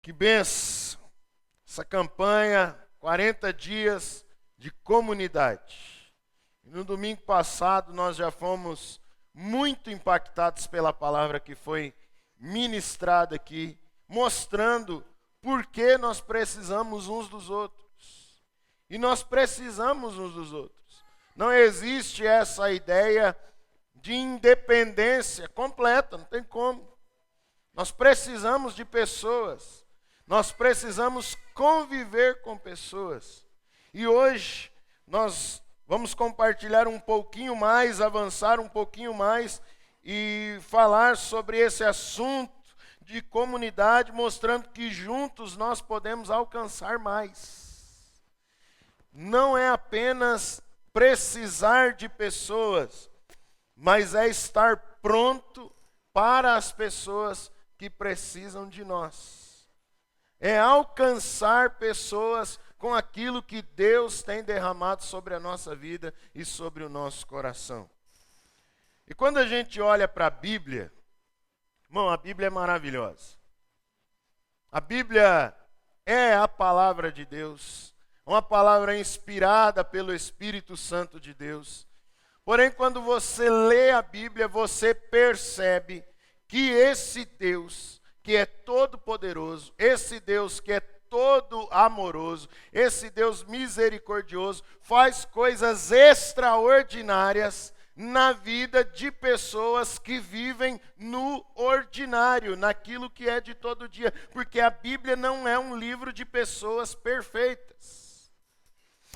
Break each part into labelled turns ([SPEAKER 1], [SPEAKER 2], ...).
[SPEAKER 1] Que benção! Essa campanha, 40 dias de comunidade. No domingo passado nós já fomos muito impactados pela palavra que foi ministrada aqui, mostrando por que nós precisamos uns dos outros. E nós precisamos uns dos outros. Não existe essa ideia de independência completa, não tem como. Nós precisamos de pessoas. Nós precisamos conviver com pessoas. E hoje nós vamos compartilhar um pouquinho mais, avançar um pouquinho mais e falar sobre esse assunto de comunidade, mostrando que juntos nós podemos alcançar mais. Não é apenas precisar de pessoas, mas é estar pronto para as pessoas que precisam de nós. É alcançar pessoas com aquilo que Deus tem derramado sobre a nossa vida e sobre o nosso coração. E quando a gente olha para a Bíblia, irmão, a Bíblia é maravilhosa. A Bíblia é a palavra de Deus, uma palavra inspirada pelo Espírito Santo de Deus. Porém, quando você lê a Bíblia, você percebe que esse Deus que é todo poderoso, esse Deus que é todo amoroso, esse Deus misericordioso, faz coisas extraordinárias na vida de pessoas que vivem no ordinário, naquilo que é de todo dia, porque a Bíblia não é um livro de pessoas perfeitas.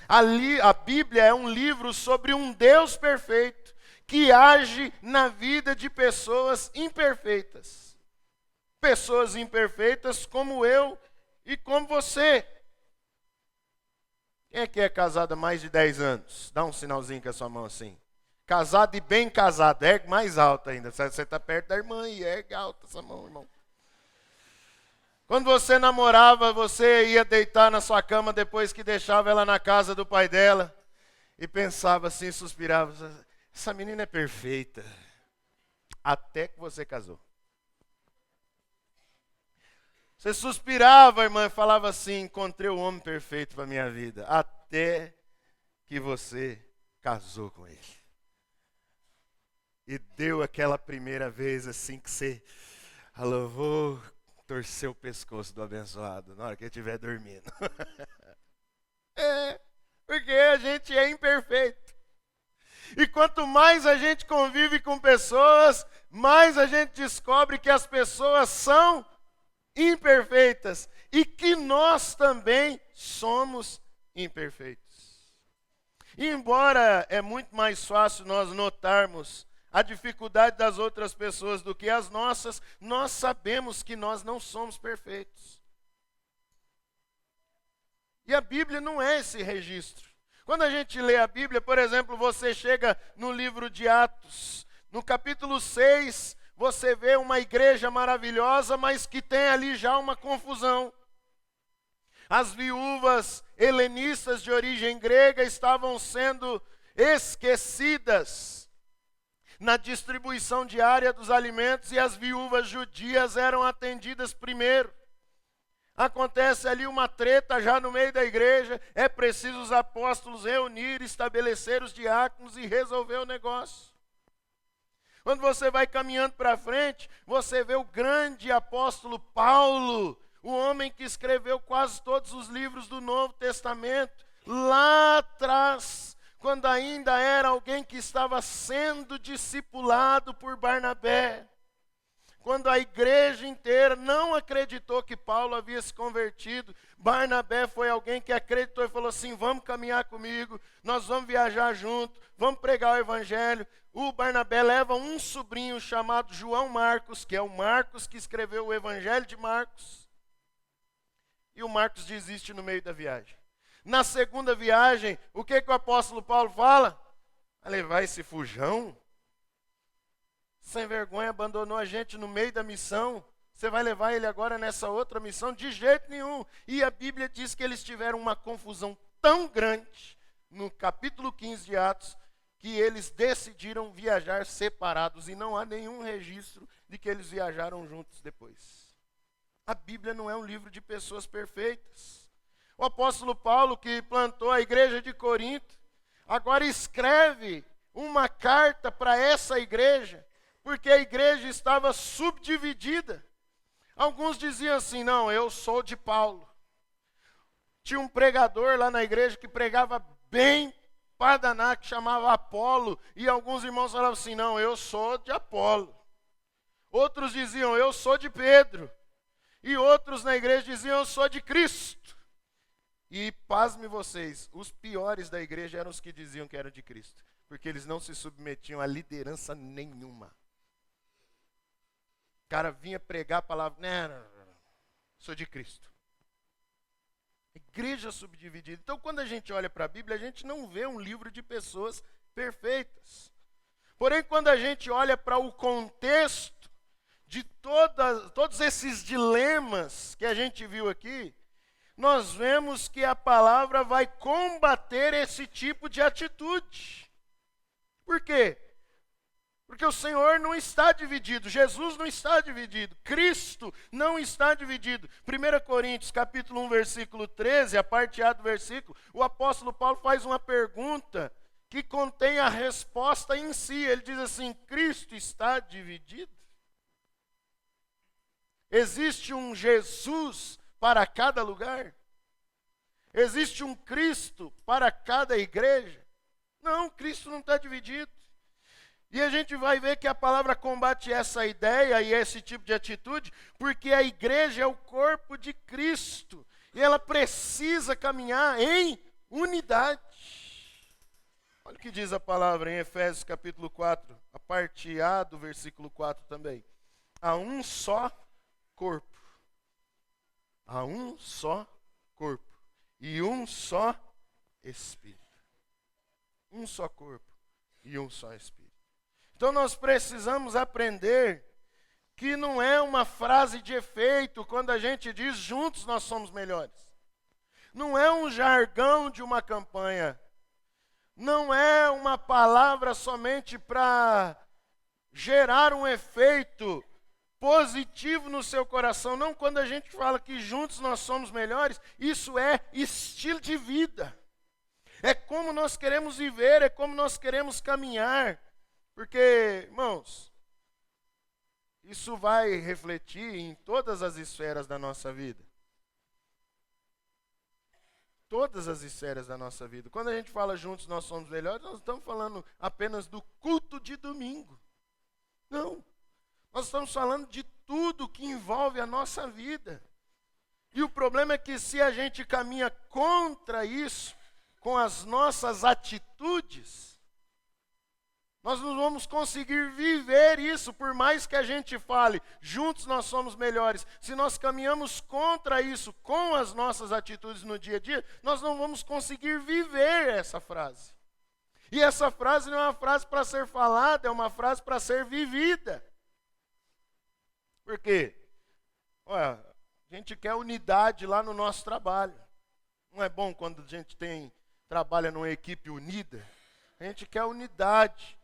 [SPEAKER 1] A Bíblia é um livro sobre um Deus perfeito que age na vida de pessoas imperfeitas. Pessoas imperfeitas como eu e como você. Quem é que é casado há mais de 10 anos? Dá um sinalzinho com a sua mão assim. Casado e bem casado. Ergue mais alto ainda. Você está perto da irmã e ergue alta essa mão, irmão. Quando você namorava, você ia deitar na sua cama depois que deixava ela na casa do pai dela. E pensava assim, suspirava. Essa menina é perfeita. Até que você casou. Você suspirava, irmã, e falava assim, encontrei o homem perfeito para a minha vida. Até que você casou com ele. E deu aquela primeira vez assim que você falou, vou torcer o pescoço do abençoado na hora que ele estiver dormindo. Porque a gente é imperfeito. E quanto mais a gente convive com pessoas, mais a gente descobre que as pessoas são imperfeitas e que nós também somos imperfeitos. E embora é muito mais fácil nós notarmos a dificuldade das outras pessoas do que as nossas, nós sabemos que nós não somos perfeitos. E a Bíblia não é esse registro. Quando a gente lê a Bíblia, por exemplo, você chega no livro de Atos, no capítulo 6, você vê uma igreja maravilhosa, mas que tem ali já uma confusão. As viúvas helenistas de origem grega estavam sendo esquecidas na distribuição diária dos alimentos e as viúvas judias eram atendidas primeiro. Acontece ali uma treta já no meio da igreja, é preciso os apóstolos reunir, estabelecer os diáconos e resolver o negócio. Quando você vai caminhando para frente, você vê o grande apóstolo Paulo, o homem que escreveu quase todos os livros do Novo Testamento, lá atrás, quando ainda era alguém que estava sendo discipulado por Barnabé. Quando a igreja inteira não acreditou que Paulo havia se convertido, Barnabé foi alguém que acreditou e falou assim, vamos caminhar comigo, nós vamos viajar junto, vamos pregar o evangelho. O Barnabé leva um sobrinho chamado João Marcos, que é o Marcos que escreveu o evangelho de Marcos. E o Marcos desiste no meio da viagem. Na segunda viagem, o que o apóstolo Paulo fala? A levar esse fujão? Sem vergonha, abandonou a gente no meio da missão. Você vai levar ele agora nessa outra missão? De jeito nenhum. E a Bíblia diz que eles tiveram uma confusão tão grande, no capítulo 15 de Atos, que eles decidiram viajar separados. E não há nenhum registro de que eles viajaram juntos depois. A Bíblia não é um livro de pessoas perfeitas. O apóstolo Paulo, que plantou a igreja de Corinto, agora escreve uma carta para essa igreja, porque a igreja estava subdividida. Alguns diziam assim: não, eu sou de Paulo. Tinha um pregador lá na igreja que pregava bem para danar, que chamava Apolo, e alguns irmãos falavam assim: não, eu sou de Apolo. Outros diziam: eu sou de Pedro. E outros na igreja diziam: eu sou de Cristo. E pasme vocês, os piores da igreja eram os que diziam que eram de Cristo, porque eles não se submetiam a liderança nenhuma. O cara vinha pregar a palavra: não, sou de Cristo. Igreja subdividida. Então, quando a gente olha para a Bíblia, a gente não vê um livro de pessoas perfeitas. Porém, quando a gente olha para o contexto de todos esses dilemas que a gente viu aqui, nós vemos que a palavra vai combater esse tipo de atitude. Por quê? Porque o Senhor não está dividido, Jesus não está dividido, Cristo não está dividido. 1 Coríntios capítulo 1, versículo 13, a parte A do versículo, o apóstolo Paulo faz uma pergunta que contém a resposta em si. Ele diz assim: Cristo está dividido? Existe um Jesus para cada lugar? Existe um Cristo para cada igreja? Não, Cristo não está dividido. E a gente vai ver que a palavra combate essa ideia e esse tipo de atitude, porque a igreja é o corpo de Cristo. E ela precisa caminhar em unidade. Olha o que diz a palavra em Efésios capítulo 4, a parte A do versículo 4 também. Há um só corpo. Há um só corpo. E um só Espírito. Um só corpo e um só Espírito. Então nós precisamos aprender que não é uma frase de efeito quando a gente diz juntos nós somos melhores. Não é um jargão de uma campanha. Não é uma palavra somente para gerar um efeito positivo no seu coração. Não, quando a gente fala que juntos nós somos melhores, isso é estilo de vida. É como nós queremos viver, é como nós queremos caminhar. Porque, irmãos, isso vai refletir em todas as esferas da nossa vida. Todas as esferas da nossa vida. Quando a gente fala juntos nós somos melhores, nós não estamos falando apenas do culto de domingo. Não. Nós estamos falando de tudo que envolve a nossa vida. E o problema é que se a gente caminha contra isso, com as nossas atitudes, nós não vamos conseguir viver isso, por mais que a gente fale, juntos nós somos melhores. Se nós caminhamos contra isso, com as nossas atitudes no dia a dia, nós não vamos conseguir viver essa frase. E essa frase não é uma frase para ser falada, é uma frase para ser vivida. Por quê? Olha, a gente quer unidade lá no nosso trabalho. Não é bom quando a gente trabalha numa equipe unida? A gente quer unidade.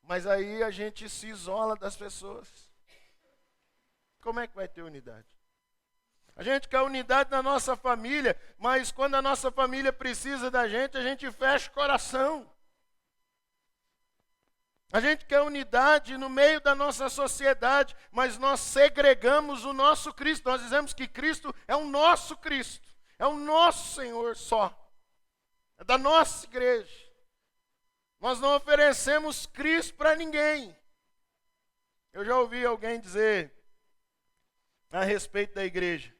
[SPEAKER 1] Mas aí a gente se isola das pessoas. Como é que vai ter unidade? A gente quer unidade na nossa família, mas quando a nossa família precisa da gente, a gente fecha o coração. A gente quer unidade no meio da nossa sociedade, mas nós segregamos o nosso Cristo. Nós dizemos que Cristo é o nosso Cristo, é o nosso Senhor só, é da nossa igreja. Nós não oferecemos Cristo para ninguém. Eu já ouvi alguém dizer a respeito da igreja: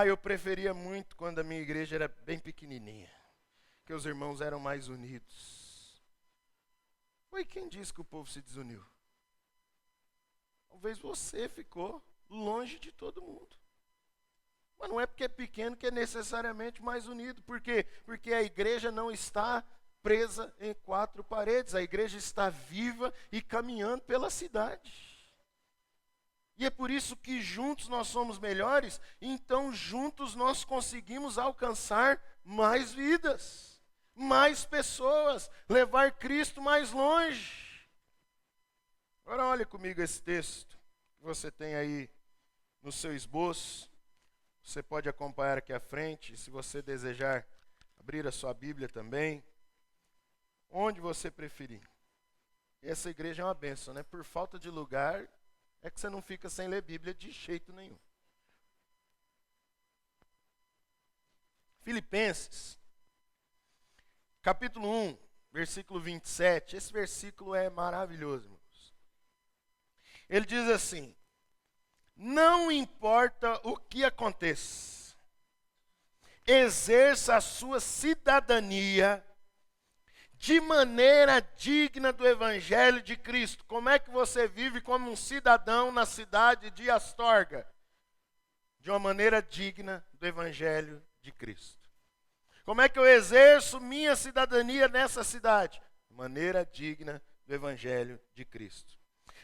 [SPEAKER 1] eu preferia muito quando a minha igreja era bem pequenininha, que os irmãos eram mais unidos. Foi quem disse que o povo se desuniu? Talvez você ficou longe de todo mundo. Mas não é porque é pequeno que é necessariamente mais unido. Por quê? Porque a igreja não está presa em quatro paredes. A igreja está viva e caminhando pela cidade. E é por isso que juntos nós somos melhores, então juntos nós conseguimos alcançar mais vidas, mais pessoas, levar Cristo mais longe. Agora olhe comigo esse texto que você tem aí no seu esboço. Você pode acompanhar aqui à frente, se você desejar abrir a sua Bíblia também. Onde você preferir. Essa igreja é uma bênção, né? Por falta de lugar, é que você não fica sem ler Bíblia de jeito nenhum. Filipenses, capítulo 1, versículo 27. Esse versículo é maravilhoso, irmãos. Ele diz assim: não importa o que aconteça, exerça a sua cidadania de maneira digna do Evangelho de Cristo. Como é que você vive como um cidadão na cidade de Astorga? De uma maneira digna do Evangelho de Cristo. Como é que eu exerço minha cidadania nessa cidade? De maneira digna do Evangelho de Cristo.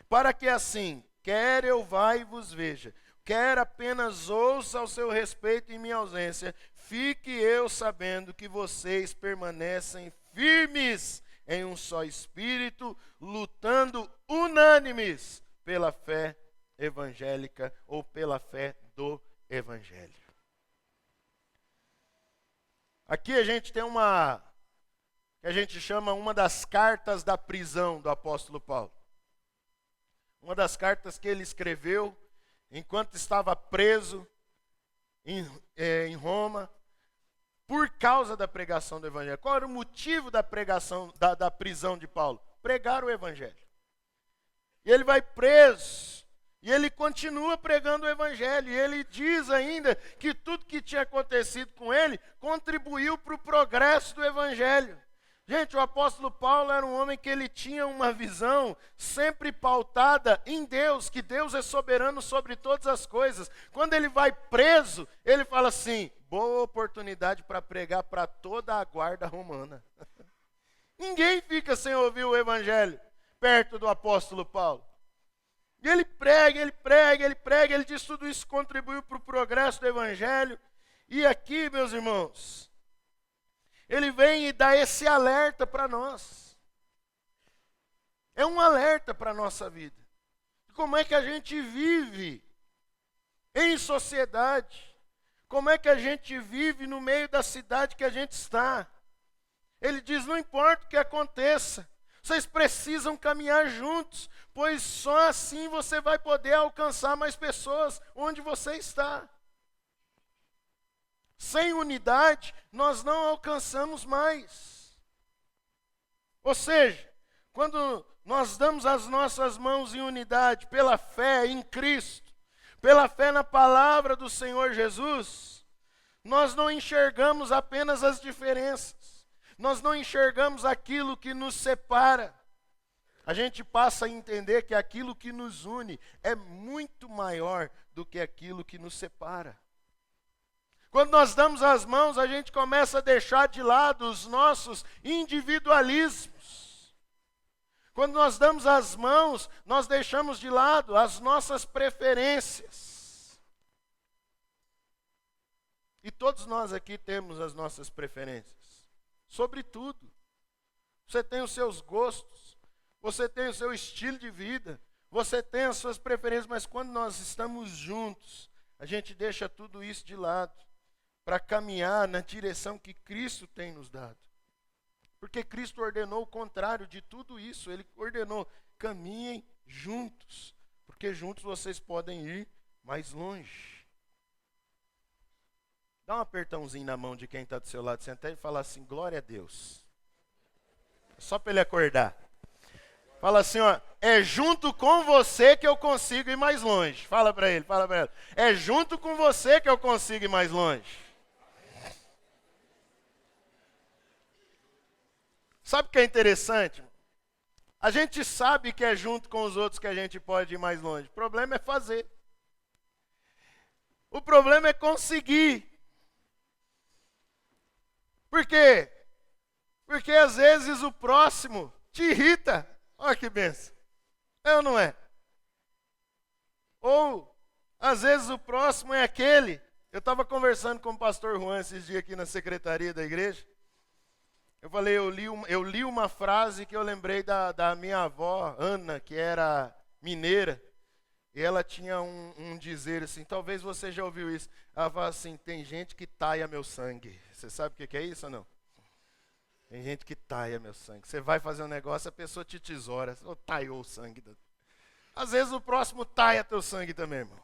[SPEAKER 1] Para que assim, quer eu vá e vos veja, quer apenas ouça ao seu respeito em minha ausência, fique eu sabendo que vocês permanecem firmes em um só espírito, lutando unânimes pela fé evangélica ou pela fé do Evangelho. Aqui a gente tem que a gente chama uma das cartas da prisão do apóstolo Paulo. Uma das cartas que ele escreveu enquanto estava preso em Roma, por causa da pregação do Evangelho. Qual era o motivo da pregação, da prisão de Paulo? Pregar o Evangelho. E ele vai preso, e ele continua pregando o Evangelho, e ele diz ainda que tudo que tinha acontecido com ele contribuiu para o progresso do Evangelho. Gente, o apóstolo Paulo era um homem que ele tinha uma visão sempre pautada em Deus, que Deus é soberano sobre todas as coisas. Quando ele vai preso, ele fala assim: boa oportunidade para pregar para toda a guarda romana. Ninguém fica sem ouvir o Evangelho perto do apóstolo Paulo. E ele prega, ele diz tudo isso contribuiu para o progresso do Evangelho. E aqui, meus irmãos, ele vem e dá esse alerta para nós. É um alerta para a nossa vida. Como é que a gente vive em sociedade? Como é que a gente vive no meio da cidade que a gente está? Ele diz, não importa o que aconteça, vocês precisam caminhar juntos, pois só assim você vai poder alcançar mais pessoas onde você está. Sem unidade, nós não alcançamos mais. Ou seja, quando nós damos as nossas mãos em unidade pela fé em Cristo, pela fé na palavra do Senhor Jesus, nós não enxergamos apenas as diferenças, nós não enxergamos aquilo que nos separa. A gente passa a entender que aquilo que nos une é muito maior do que aquilo que nos separa. Quando nós damos as mãos, a gente começa a deixar de lado os nossos individualismos. Quando nós damos as mãos, nós deixamos de lado as nossas preferências. E todos nós aqui temos as nossas preferências. Sobre tudo. Você tem os seus gostos, você tem o seu estilo de vida, você tem as suas preferências, mas quando nós estamos juntos, a gente deixa tudo isso de lado para caminhar na direção que Cristo tem nos dado. Porque Cristo ordenou o contrário de tudo isso. Ele ordenou, caminhem juntos, porque juntos vocês podem ir mais longe. Dá um apertãozinho na mão de quem está do seu lado, senta e fala assim, glória a Deus. Só para ele acordar. Fala assim, ó, é junto com você que eu consigo ir mais longe. Fala para ele, fala para ela. É junto com você que eu consigo ir mais longe. Sabe o que é interessante? A gente sabe que é junto com os outros que a gente pode ir mais longe. O problema é fazer. O problema é conseguir. Por quê? Porque às vezes o próximo te irrita. Olha que benção. É ou não é? Ou, às vezes o próximo é aquele. Eu estava conversando com o pastor Juan esses dias aqui na secretaria da igreja. Eu falei, eu li uma frase que eu lembrei da minha avó, Ana, que era mineira. E ela tinha um dizer assim, talvez você já ouviu isso. Ela fala assim, tem gente que taia meu sangue. Você sabe o que é isso ou não? Tem gente que taia meu sangue. Você vai fazer um negócio, a pessoa te tesoura. Ou taiou o sangue. Às vezes o próximo taia teu sangue também, irmão.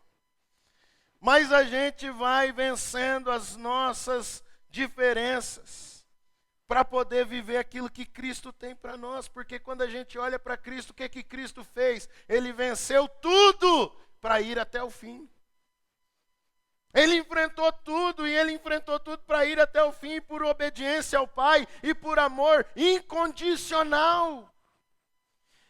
[SPEAKER 1] Mas a gente vai vencendo as nossas diferenças para poder viver aquilo que Cristo tem para nós. Porque quando a gente olha para Cristo, o que Cristo fez? Ele venceu tudo para ir até o fim. Ele enfrentou tudo e ele enfrentou tudo para ir até o fim por obediência ao Pai e por amor incondicional.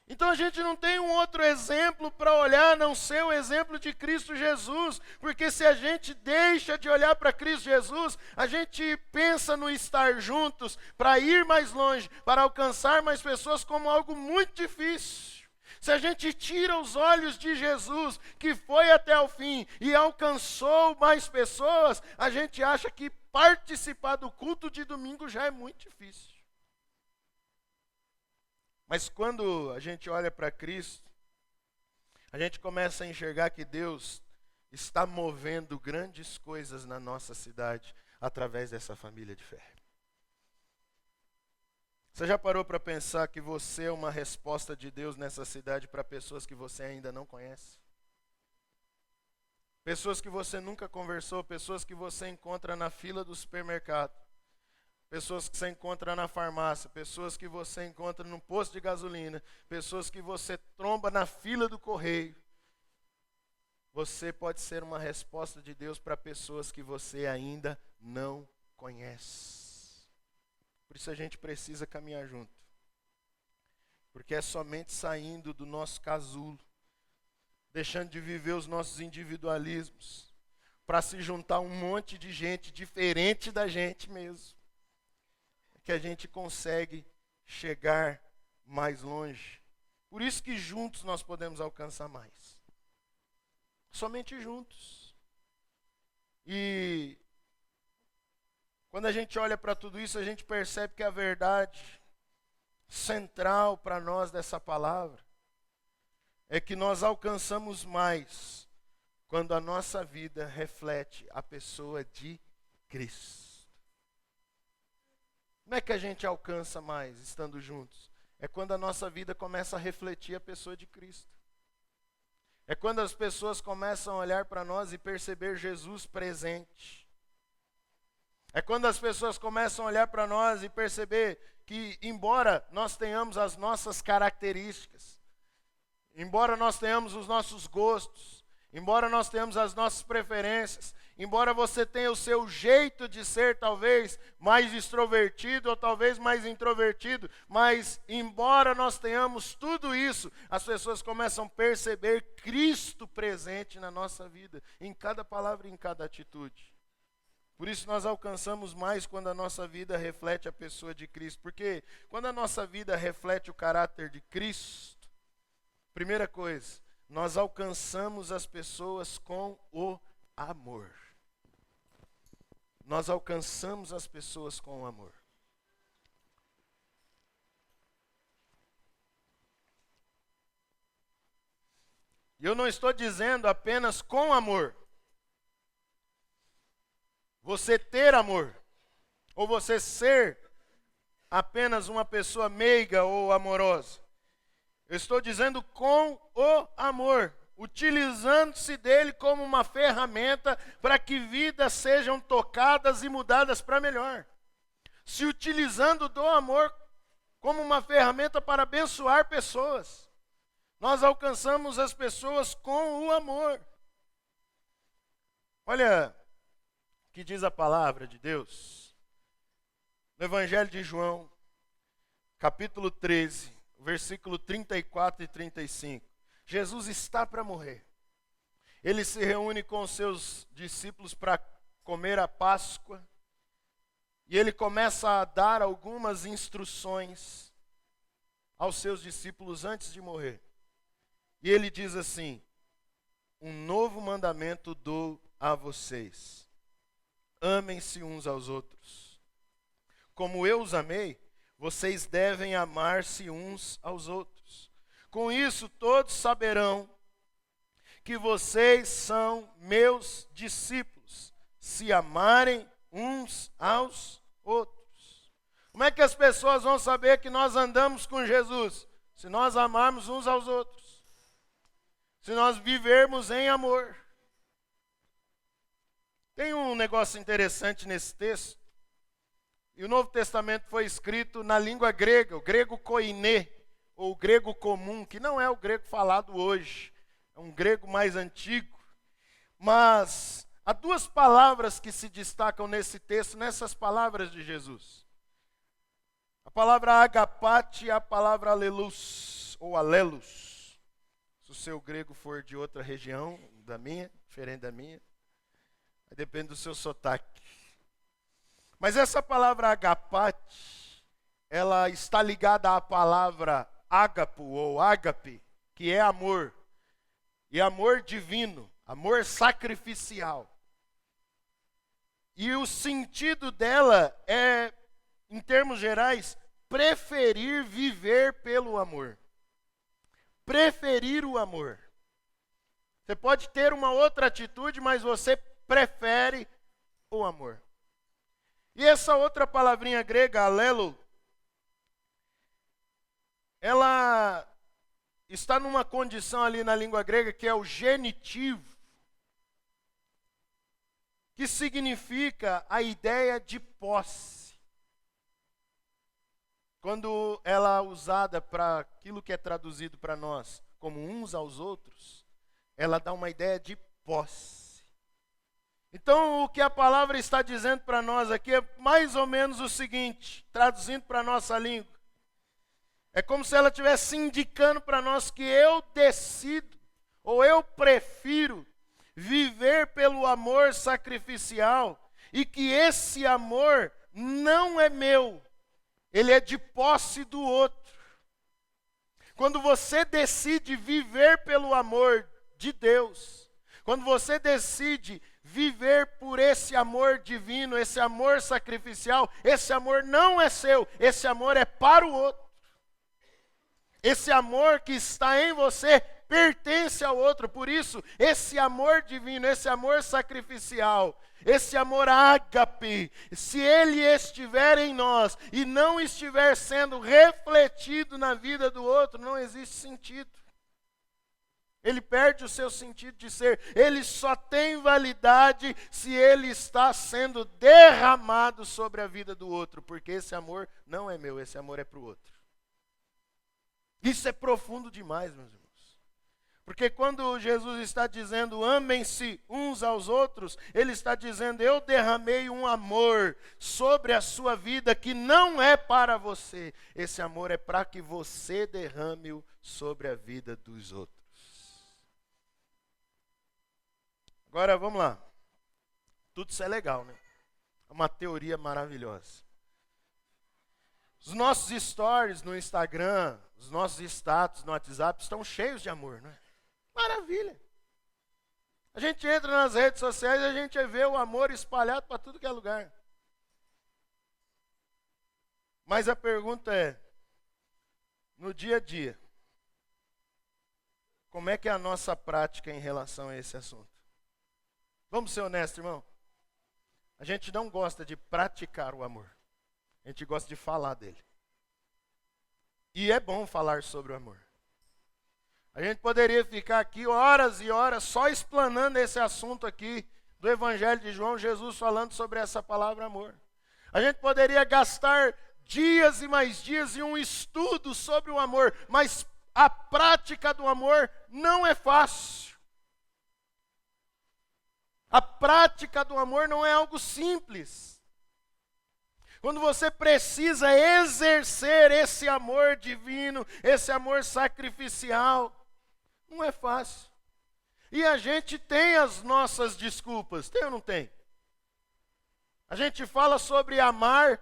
[SPEAKER 1] Então a gente não tem um outro exemplo para olhar, a não ser o exemplo de Cristo Jesus, porque se a gente deixa de olhar para Cristo Jesus, a gente pensa no estar juntos, para ir mais longe, para alcançar mais pessoas como algo muito difícil. Se a gente tira os olhos de Jesus, que foi até o fim e alcançou mais pessoas, a gente acha que participar do culto de domingo já é muito difícil. Mas quando a gente olha para Cristo, a gente começa a enxergar que Deus está movendo grandes coisas na nossa cidade através dessa família de fé. Você já parou para pensar que você é uma resposta de Deus nessa cidade para pessoas que você ainda não conhece? Pessoas que você nunca conversou, pessoas que você encontra na fila do supermercado. Pessoas que você encontra na farmácia, pessoas que você encontra no posto de gasolina, pessoas que você tromba na fila do correio. Você pode ser uma resposta de Deus para pessoas que você ainda não conhece. Por isso a gente precisa caminhar junto. Porque é somente saindo do nosso casulo, deixando de viver os nossos individualismos, para se juntar um monte de gente diferente da gente mesmo, que a gente consegue chegar mais longe. Por isso que juntos nós podemos alcançar mais. Somente juntos. E quando a gente olha para tudo isso, a gente percebe que a verdade central para nós dessa palavra é que nós alcançamos mais quando a nossa vida reflete a pessoa de Cristo. Como é que a gente alcança mais estando juntos? É quando a nossa vida começa a refletir a pessoa de Cristo. É quando as pessoas começam a olhar para nós e perceber Jesus presente. É quando as pessoas começam a olhar para nós e perceber que, embora nós tenhamos as nossas características, embora nós tenhamos os nossos gostos, embora nós tenhamos as nossas preferências, embora você tenha o seu jeito de ser talvez mais extrovertido ou talvez mais introvertido, mas embora nós tenhamos tudo isso, as pessoas começam a perceber Cristo presente na nossa vida, em cada palavra e em cada atitude. Por isso nós alcançamos mais quando a nossa vida reflete a pessoa de Cristo, porque quando a nossa vida reflete o caráter de Cristo, primeira coisa, nós alcançamos as pessoas com o amor. Nós alcançamos as pessoas com o amor. E eu não estou dizendo apenas com amor. Você ter amor, ou você ser apenas uma pessoa meiga ou amorosa. Eu estou dizendo com o amor, utilizando-se dele como uma ferramenta para que vidas sejam tocadas e mudadas para melhor. Se utilizando do amor como uma ferramenta para abençoar pessoas. Nós alcançamos as pessoas com o amor. Olha o que diz a palavra de Deus. No Evangelho de João, capítulo 13, versículo 34 e 35. Jesus está para morrer. Ele se reúne com os seus discípulos para comer a Páscoa. E ele começa a dar algumas instruções aos seus discípulos antes de morrer. E ele diz assim: um novo mandamento dou a vocês. Amem-se uns aos outros. Como eu os amei, vocês devem amar-se uns aos outros. Com isso todos saberão que vocês são meus discípulos, se amarem uns aos outros. Como é que as pessoas vão saber que nós andamos com Jesus? Se nós amarmos uns aos outros. Se nós vivermos em amor. Tem um negócio interessante nesse texto. E o Novo Testamento foi escrito na língua grega, o grego koiné, ou o grego comum, que não é o grego falado hoje. É um grego mais antigo. Mas há duas palavras que se destacam nesse texto, nessas palavras de Jesus. A palavra agapate e a palavra alelus, ou alelos. Se o seu grego for de outra região, da minha, diferente da minha, depende do seu sotaque. Mas essa palavra agapate, ela está ligada à palavra ágapo ou ágape, que é amor. E amor divino, amor sacrificial. E o sentido dela é, em termos gerais, preferir viver pelo amor. Preferir o amor. Você pode ter uma outra atitude, mas você prefere o amor. E essa outra palavrinha grega, alelo, ela está numa condição ali na língua grega que é o genitivo, que significa a ideia de posse. Quando ela é usada para aquilo que é traduzido para nós como uns aos outros, ela dá uma ideia de posse. Então, o que a palavra está dizendo para nós aqui é mais ou menos o seguinte, traduzindo para a nossa língua. É como se ela estivesse indicando para nós que eu decido, ou eu prefiro, viver pelo amor sacrificial, e que esse amor não é meu, ele é de posse do outro. Quando você decide viver pelo amor de Deus, quando você decide viver por esse amor divino, esse amor sacrificial, esse amor não é seu, esse amor é para o outro. Esse amor que está em você pertence ao outro, por isso, esse amor divino, esse amor sacrificial, esse amor ágape, se ele estiver em nós e não estiver sendo refletido na vida do outro, não existe sentido. Ele perde o seu sentido de ser. Ele só tem validade se ele está sendo derramado sobre a vida do outro. Porque esse amor não é meu, esse amor é para o outro. Isso é profundo demais, meus irmãos. Porque quando Jesus está dizendo amem-se uns aos outros, ele está dizendo eu derramei um amor sobre a sua vida que não é para você. Esse amor é para que você derrame-o sobre a vida dos outros. Agora, vamos lá. Tudo isso é legal, né? É uma teoria maravilhosa. Os nossos stories no Instagram, os nossos status no WhatsApp estão cheios de amor, né? Maravilha. A gente entra nas redes sociais e a gente vê o amor espalhado para tudo que é lugar. Mas a pergunta é, no dia a dia, como é que é a nossa prática em relação a esse assunto? Vamos ser honestos, irmão. A gente não gosta de praticar o amor. A gente gosta de falar dele. E é bom falar sobre o amor. A gente poderia ficar aqui horas e horas só explanando esse assunto aqui do Evangelho de João, Jesus falando sobre essa palavra amor. A gente poderia gastar dias e mais dias em um estudo sobre o amor, mas a prática do amor não é fácil. A prática do amor não é algo simples. Quando você precisa exercer esse amor divino, esse amor sacrificial, não é fácil. E a gente tem as nossas desculpas, tem ou não tem? A gente fala sobre amar,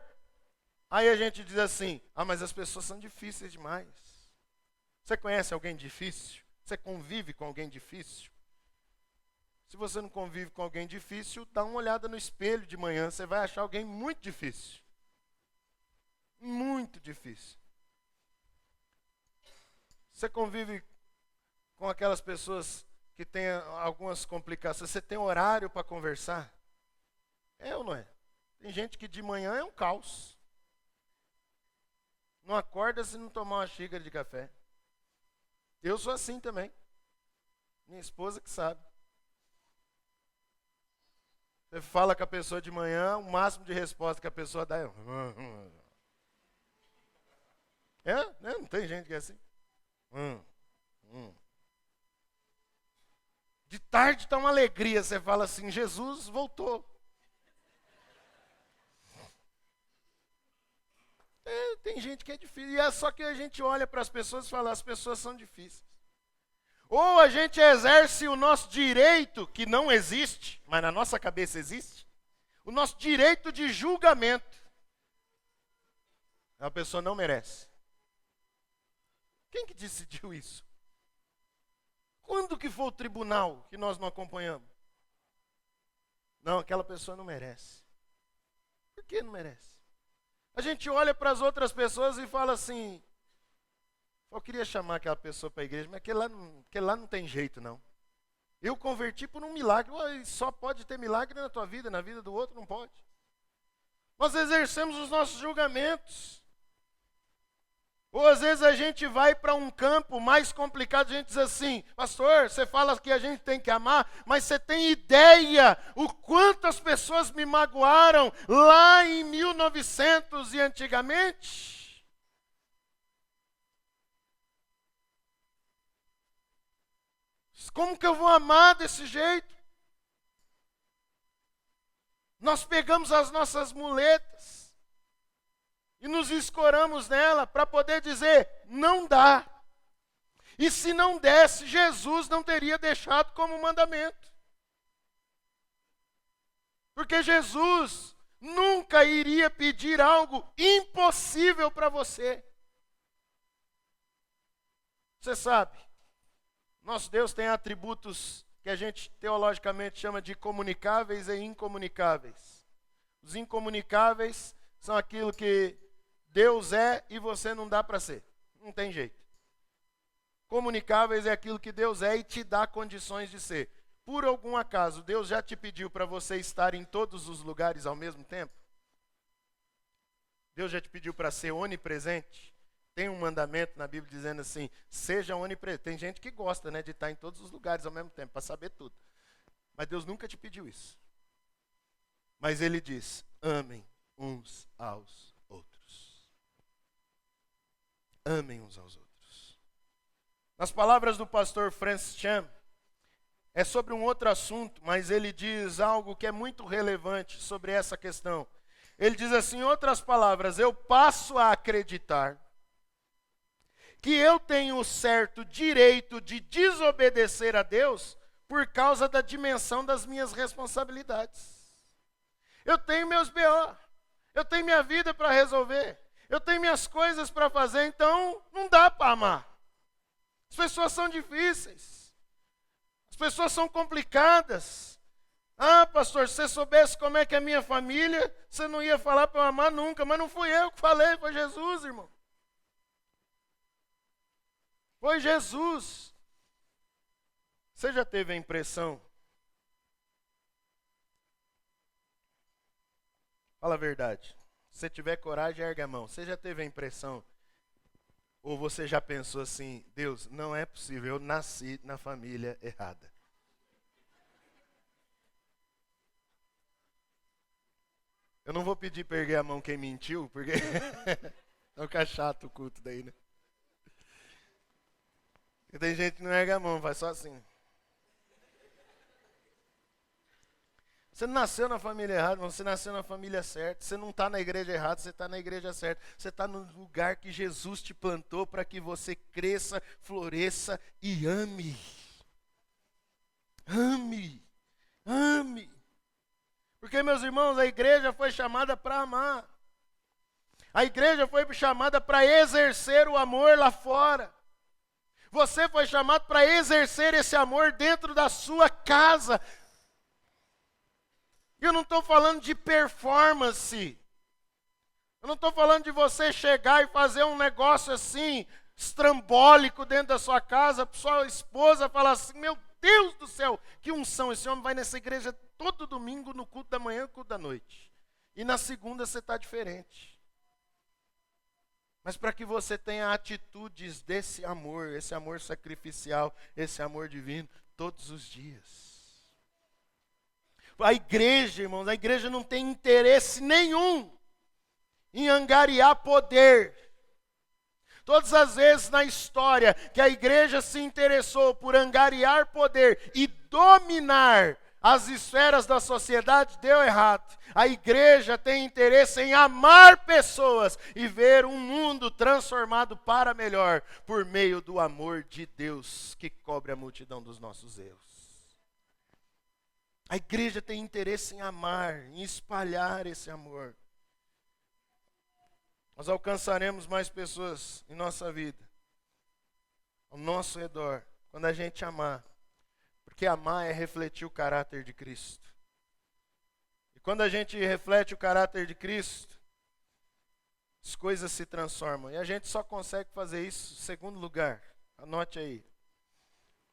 [SPEAKER 1] aí a gente diz assim, mas as pessoas são difíceis demais. Você conhece alguém difícil? Você convive com alguém difícil? Se você não convive com alguém difícil, dá uma olhada no espelho de manhã, você vai achar alguém muito difícil. Muito difícil. Você convive com aquelas pessoas que tem algumas complicações. Você tem horário para conversar? É ou não é? Tem gente que de manhã é um caos. Não acorda se não tomar uma xícara de café. Eu sou assim também. Minha esposa que sabe. Você fala com a pessoa de manhã, o máximo de resposta que a pessoa dá é... Né? Não tem gente que é assim. De tarde está uma alegria, você fala assim, Jesus voltou. Tem gente que é difícil, e é só que a gente olha para as pessoas e fala, as pessoas são difíceis. Ou a gente exerce o nosso direito, que não existe, mas na nossa cabeça existe, o nosso direito de julgamento. A pessoa não merece. Quem que decidiu isso? Quando que foi o tribunal que nós não acompanhamos? Não, aquela pessoa não merece. Por que não merece? A gente olha para as outras pessoas e fala assim, eu queria chamar aquela pessoa para a igreja, mas aquele lá não tem jeito não. Eu converti por um milagre, só pode ter milagre na tua vida, na vida do outro não pode. Nós exercemos os nossos julgamentos. Ou às vezes a gente vai para um campo mais complicado, a gente diz assim, pastor, você fala que a gente tem que amar, mas você tem ideia o quanto as pessoas me magoaram lá em 1900 e antigamente? Como que eu vou amar desse jeito? Nós pegamos as nossas muletas e nos escoramos nela para poder dizer, não dá. E se não desse, Jesus não teria deixado como mandamento. Porque Jesus nunca iria pedir algo impossível para você. Você sabe, nosso Deus tem atributos que a gente teologicamente chama de comunicáveis e incomunicáveis. Os incomunicáveis são aquilo que Deus é e você não dá para ser. Não tem jeito. Comunicáveis é aquilo que Deus é e te dá condições de ser. Por algum acaso, Deus já te pediu para você estar em todos os lugares ao mesmo tempo? Deus já te pediu para ser onipresente? Tem um mandamento na Bíblia dizendo assim, seja onipresente. Tem gente que gosta, né, de estar em todos os lugares ao mesmo tempo, para saber tudo. Mas Deus nunca te pediu isso. Mas Ele diz, amem uns aos outros. Amem uns aos outros. Nas palavras do pastor Francis Chan, é sobre um outro assunto, mas ele diz algo que é muito relevante sobre essa questão. Ele diz assim, em outras palavras, eu passo a acreditar que eu tenho o certo direito de desobedecer a Deus por causa da dimensão das minhas responsabilidades. Eu tenho meus BO, eu tenho minha vida para resolver. Eu tenho minhas coisas para fazer, então não dá para amar. As pessoas são difíceis. As pessoas são complicadas. Ah, pastor, se você soubesse como é que é a minha família, você não ia falar para eu amar nunca. Mas não fui eu que falei, foi Jesus, irmão. Foi Jesus. Você já teve a impressão? Fala a verdade. Se você tiver coragem, ergue a mão. Você já teve a impressão, ou você já pensou assim, Deus, não é possível, eu nasci na família errada. Eu não vou pedir para erguer a mão quem mentiu, porque vai ficar chato o culto daí, né? E tem gente que não ergue a mão, faz só assim. Você não nasceu na família errada, você nasceu na família certa. Você não está na igreja errada, você está na igreja certa. Você está no lugar que Jesus te plantou para que você cresça, floresça e ame. Ame. Ame. Porque, meus irmãos, a igreja foi chamada para amar. A igreja foi chamada para exercer o amor lá fora. Você foi chamado para exercer esse amor dentro da sua casa. Eu não estou falando de performance. Eu não estou falando de você chegar e fazer um negócio assim, estrambólico dentro da sua casa, para sua esposa falar assim, meu Deus do céu, que unção! Esse homem vai nessa igreja todo domingo, no culto da manhã e no culto da noite. E na segunda você está diferente. Mas para que você tenha atitudes desse amor, esse amor sacrificial, esse amor divino, todos os dias. A igreja, irmãos, a igreja não tem interesse nenhum em angariar poder. Todas as vezes na história que a igreja se interessou por angariar poder e dominar as esferas da sociedade, deu errado. A igreja tem interesse em amar pessoas e ver um mundo transformado para melhor por meio do amor de Deus que cobre a multidão dos nossos erros. A igreja tem interesse em amar, em espalhar esse amor. Nós alcançaremos mais pessoas em nossa vida, ao nosso redor, quando a gente amar. Porque amar é refletir o caráter de Cristo. E quando a gente reflete o caráter de Cristo, as coisas se transformam. E a gente só consegue fazer isso, em segundo lugar, anote aí,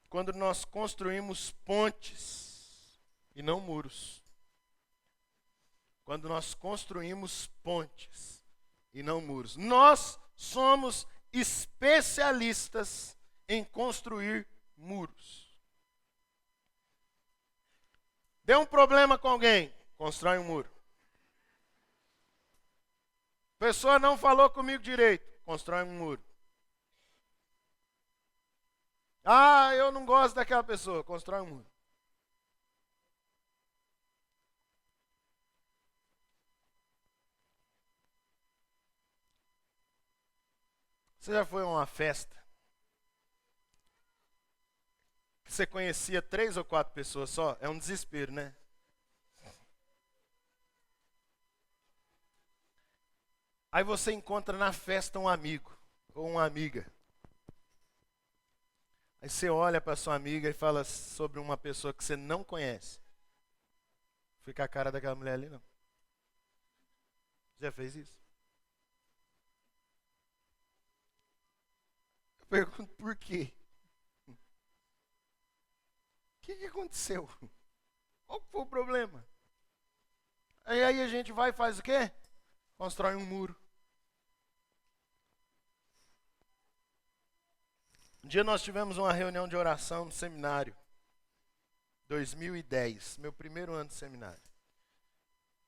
[SPEAKER 1] quando nós construímos pontes e não muros. Quando nós construímos pontes e não muros. Nós somos especialistas em construir muros. Deu um problema com alguém, constrói um muro. Pessoa não falou comigo direito, constrói um muro. Ah, eu não gosto daquela pessoa, constrói um muro. Você já foi a uma festa que você conhecia 3 ou 4 pessoas só? É um desespero, né? Aí você encontra na festa um amigo ou uma amiga. Aí você olha para sua amiga e fala sobre uma pessoa que você não conhece. Fica a cara daquela mulher ali, não. Já fez isso? Eu pergunto por quê? O que aconteceu? Qual foi o problema? Aí a gente vai e faz o quê? Constrói um muro. Um dia nós tivemos uma reunião de oração no seminário. 2010, meu primeiro ano de seminário.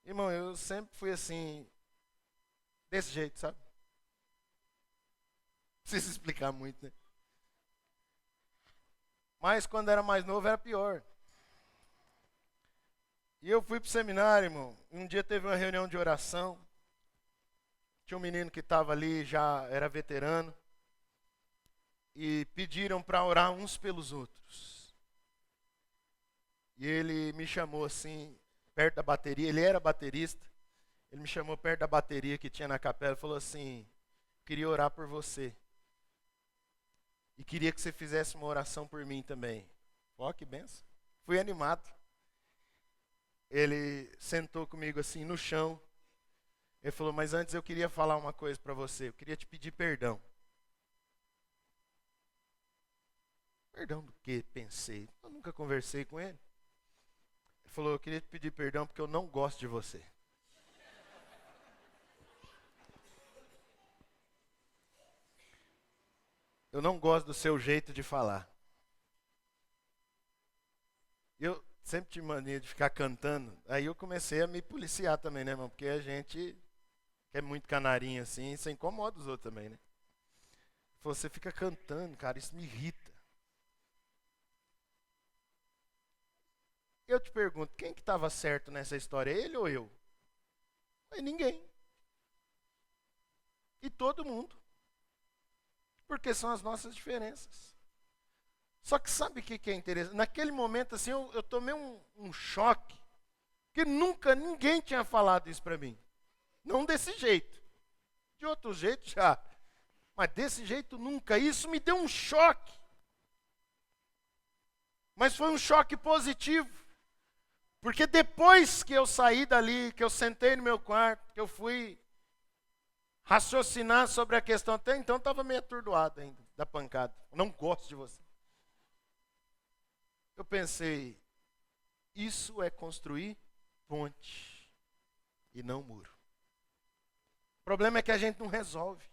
[SPEAKER 1] Irmão, eu sempre fui assim, desse jeito, sabe? Não precisa explicar muito, né? Mas quando era mais novo era pior. E eu fui pro seminário, irmão. Um dia teve uma reunião de oração. Tinha um menino que estava ali, já era veterano. E pediram para orar uns pelos outros. E ele me chamou assim, perto da bateria. Ele era baterista. Ele me chamou perto da bateria que tinha na capela e falou assim: queria orar por você. E queria que você fizesse uma oração por mim também. Ó, que benção. Fui animado. Ele sentou comigo assim no chão. Ele falou: mas antes eu queria falar uma coisa para você. Eu queria te pedir perdão. Perdão do que? Pensei. Eu nunca conversei com ele. Ele falou: eu queria te pedir perdão porque eu não gosto de você. Eu não gosto do seu jeito de falar. Eu sempre tive mania de ficar cantando. Aí eu comecei a me policiar também, né, irmão? Porque a gente que é muito canarinho assim, você incomoda os outros também, né? Você fica cantando, cara, isso me irrita. Eu te pergunto, quem que estava certo nessa história, ele ou eu? Não, ninguém. E todo mundo. Porque são as nossas diferenças. Só que sabe o que é interessante? Naquele momento assim, eu tomei um choque. Que nunca ninguém tinha falado isso para mim. Não desse jeito. De outro jeito já. Mas desse jeito nunca. Isso me deu um choque. Mas foi um choque positivo. Porque depois que eu saí dali, que eu sentei no meu quarto, que eu fui raciocinar sobre a questão, até então estava meio atordoado ainda, da pancada. Eu não gosto de você. eu pensei, isso é construir ponte e não muro. O problema é que a gente não resolve.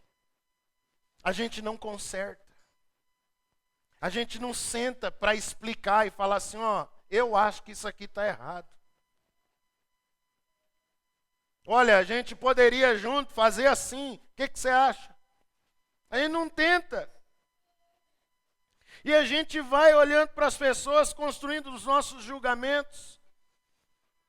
[SPEAKER 1] A gente não conserta. A gente não senta para explicar e falar assim, ó, eu acho que isso aqui está errado. Olha, a gente poderia junto fazer assim. O que você acha? A gente não tenta. E a gente vai olhando para as pessoas, construindo os nossos julgamentos,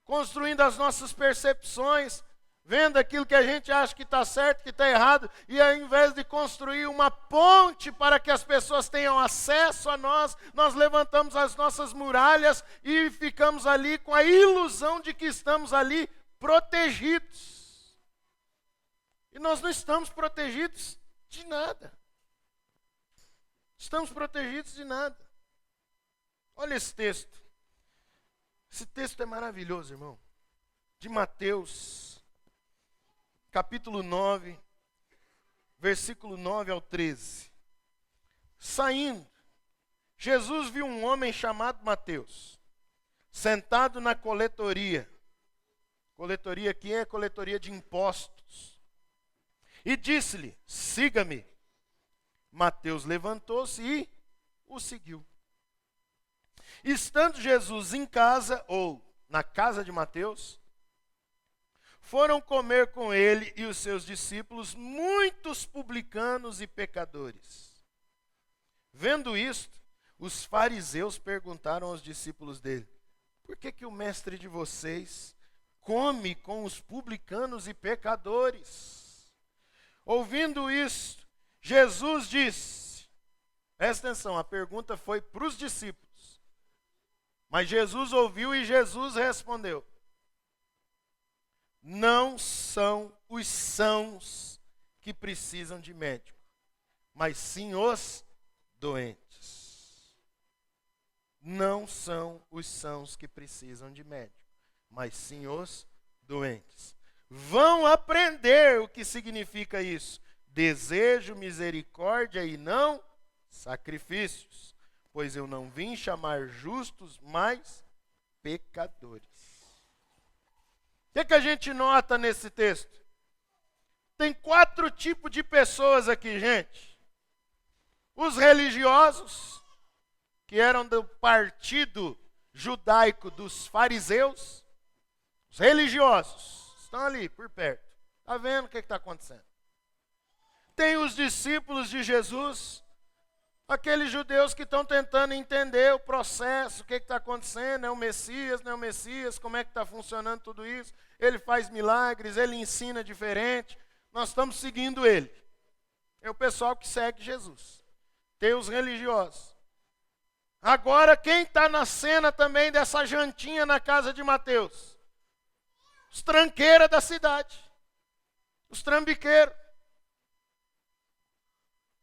[SPEAKER 1] construindo as nossas percepções, vendo aquilo que a gente acha que está certo, que está errado, e ao invés de construir uma ponte para que as pessoas tenham acesso a nós, nós levantamos as nossas muralhas e ficamos ali com a ilusão de que estamos ali protegidos. E nós não estamos protegidos de nada. Estamos protegidos de nada. Olha esse texto. Esse texto é maravilhoso, irmão. De Mateus, capítulo 9, versículo 9 ao 13. Saindo, Jesus viu um homem chamado Mateus, sentado na coletoria. Coletoria aqui é coletoria de impostos. E disse-lhe, siga-me. Mateus levantou-se e o seguiu. Estando Jesus em casa, ou na casa de Mateus, foram comer com ele e os seus discípulos muitos publicanos e pecadores. Vendo isto, os fariseus perguntaram aos discípulos dele, por que o mestre de vocês come com os publicanos e pecadores? Ouvindo isto, Jesus disse, presta atenção, a pergunta foi para os discípulos, mas Jesus ouviu e Jesus respondeu, não são os sãos que precisam de médico, mas sim os doentes. Não são os sãos que precisam de médico, mas sim os doentes. Vão aprender o que significa isso. Desejo misericórdia e não sacrifícios, pois eu não vim chamar justos, mas pecadores. O que a gente nota nesse texto? Tem 4 tipos de pessoas aqui, gente. Os religiosos, que eram do partido judaico dos fariseus. Os religiosos estão ali por perto. Está vendo o que está acontecendo? Tem os discípulos de Jesus, aqueles judeus que estão tentando entender o processo, o que está acontecendo, é o Messias, não é o Messias, como é que está funcionando tudo isso. Ele faz milagres, ele ensina diferente, nós estamos seguindo ele. É o pessoal que segue Jesus. Tem os religiosos. Agora, quem está na cena também dessa jantinha na casa de Mateus? Os tranqueiras da cidade. Os trambiqueiros.